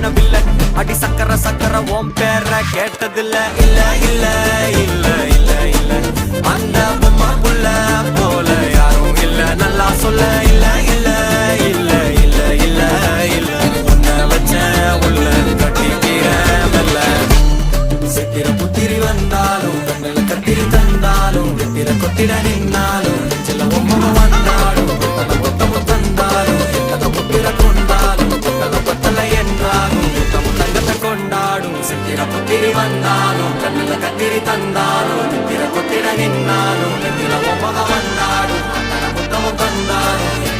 வானவில்லை அடி சக்கர சக்கர ஓம் பேர கேட்டதில்ல இல்ல இல்ல இல்ல இல்ல இல்ல அந்த பொம்மா புள்ள போல யாரும் இல்ல நல்லா சொல்ல இல்ல இல்ல இல்ல இல்ல இல்ல இல்ல உன்னை வச்ச உள்ள கட்டிக்கிற மெல்ல சித்திர புத்திரி வந்தாலும் கண்ணில் கத்திரி தந்தாலும் வெத்திர கொத்திட நின்னாலும் சில ஒம்ம வந்தாலும் கொத்தமும் தந்தாலும் எத்தனை புத்திர கொண்டாலும் பத்தலை என்றாலும் தங்கத்தை கொண்டாடும் சித்திர புத்திரி வந்தாலும் கண்ணில் கத்திரி தந்தாலும் வெத்திர கொத்திட நின்னாலும் வெத்திர ஒம்ம வந்தாலும் கொத்தமும் தந்தாலும்